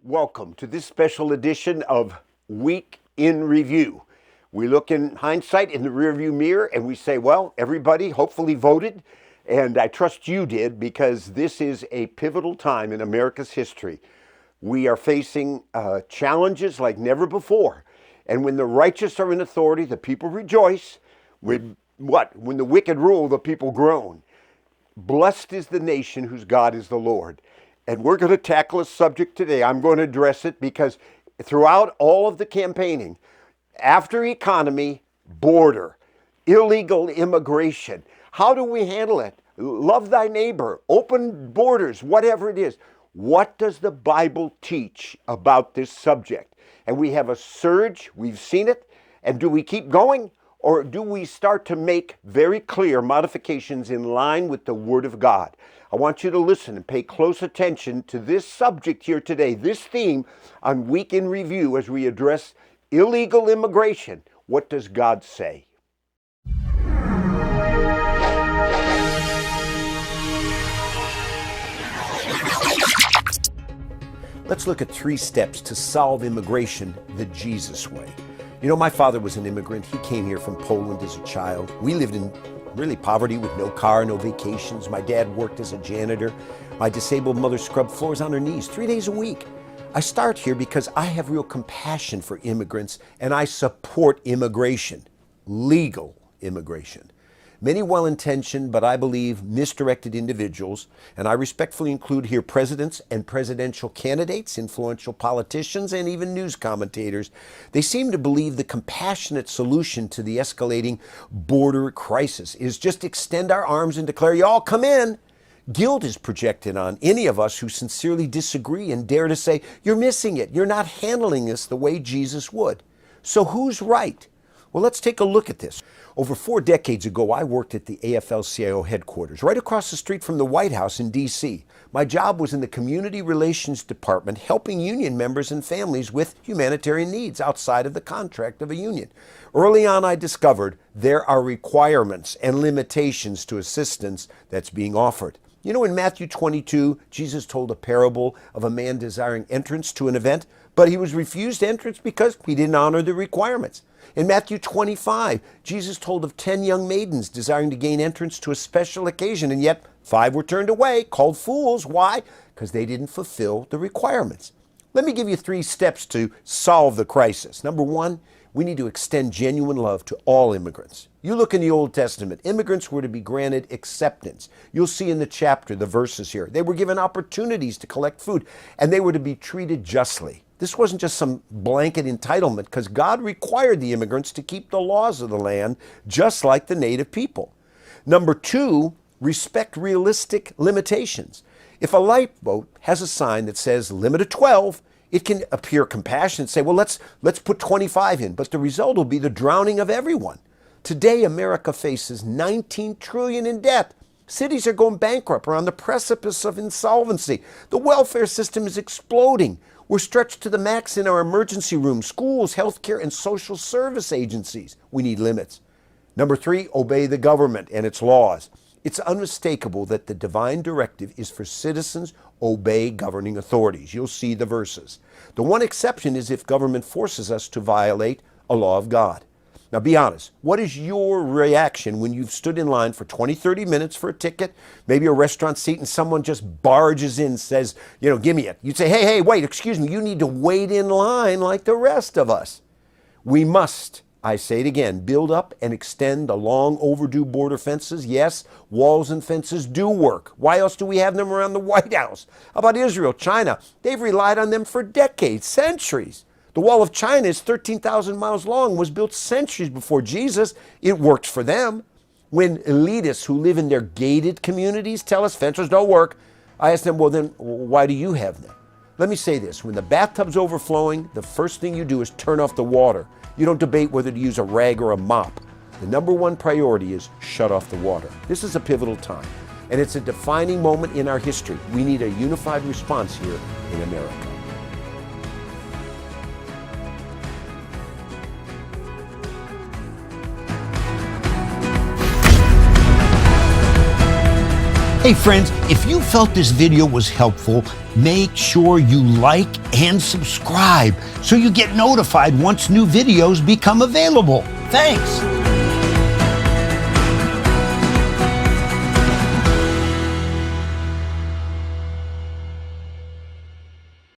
Welcome to this special edition of Week in Review. We look in hindsight in the rearview mirror and we say, well, everybody hopefully voted, and I trust you did, because this is a pivotal time in America's history. We are facing challenges like never before. And when the righteous are in authority, the people rejoice. When the wicked rule, the people groan. Blessed is the nation whose God is the Lord. And we're going to tackle a subject today. I'm going to address it because throughout all of the campaigning, after economy, border, illegal immigration, how do we handle it? Love thy neighbor, open borders, whatever it is. What does the Bible teach about this subject? And we have a surge, we've seen it, and do we keep going? Or do we start to make very clear modifications in line with the Word of God? I want you to listen and pay close attention to this subject here today, this theme on Week in Review as we address illegal immigration. What does God say? Let's look at 3 steps to solve immigration the Jesus way. You know, my father was an immigrant. He came here from Poland as a child. We lived in really poverty with no car, no vacations. My dad worked as a janitor. My disabled mother scrubbed floors on her knees 3 days a week. I start here because I have real compassion for immigrants and I support immigration, legal immigration. Many well-intentioned, but I believe misdirected individuals, and I respectfully include here presidents and presidential candidates, influential politicians, and even news commentators, they seem to believe the compassionate solution to the escalating border crisis is just extend our arms and declare, y'all come in. Guilt is projected on any of us who sincerely disagree and dare to say, you're missing it. You're not handling this the way Jesus would. So who's right? Well, let's take a look at this. Over 4 decades ago, I worked at the AFL-CIO headquarters, right across the street from the White House in D.C. My job was in the Community Relations Department, helping union members and families with humanitarian needs outside of the contract of a union. Early on, I discovered there are requirements and limitations to assistance that's being offered. You know, in Matthew 22, Jesus told a parable of a man desiring entrance to an event, but he was refused entrance because he didn't honor the requirements. In Matthew 25, Jesus told of 10 young maidens desiring to gain entrance to a special occasion, and yet 5 were turned away, called fools. Why? Because they didn't fulfill the requirements. Let me give you 3 steps to solve the crisis. Number 1, we need to extend genuine love to all immigrants. You look in the Old Testament, immigrants were to be granted acceptance. You'll see in the chapter, the verses here, they were given opportunities to collect food, and they were to be treated justly. This wasn't just some blanket entitlement, because God required the immigrants to keep the laws of the land just like the native people. Number 2, respect realistic limitations. If a lifeboat has a sign that says limit of 12, it can appear compassionate and say, well, let's put 25 in, but the result will be the drowning of everyone. Today, America faces $19 trillion in debt. Cities are going bankrupt or on the precipice of insolvency. The welfare system is exploding. We're stretched to the max in our emergency rooms, schools, healthcare, and social service agencies. We need limits. Number 3, obey the government and its laws. It's unmistakable that the divine directive is for citizens obey governing authorities. You'll see the verses. The one exception is if government forces us to violate a law of God. Now be honest, what is your reaction when you've stood in line for 20, 30 minutes for a ticket, maybe a restaurant seat, and someone just barges in and says, give me it. You'd say, hey, wait, excuse me, you need to wait in line like the rest of us. We must, I say it again, build up and extend the long overdue border fences. Yes, walls and fences do work. Why else do we have them around the White House? How about Israel, China? They've relied on them for decades, centuries. The Wall of China is 13,000 miles long, was built centuries before Jesus. It works for them. When elitists who live in their gated communities tell us fences don't work, I ask them, well then, why do you have them? Let me say this, when the bathtub's overflowing, the first thing you do is turn off the water. You don't debate whether to use a rag or a mop. The number 1 priority is shut off the water. This is a pivotal time, and it's a defining moment in our history. We need a unified response here in America. Hey friends, if you felt this video was helpful, make sure you like and subscribe so you get notified once new videos become available. Thanks.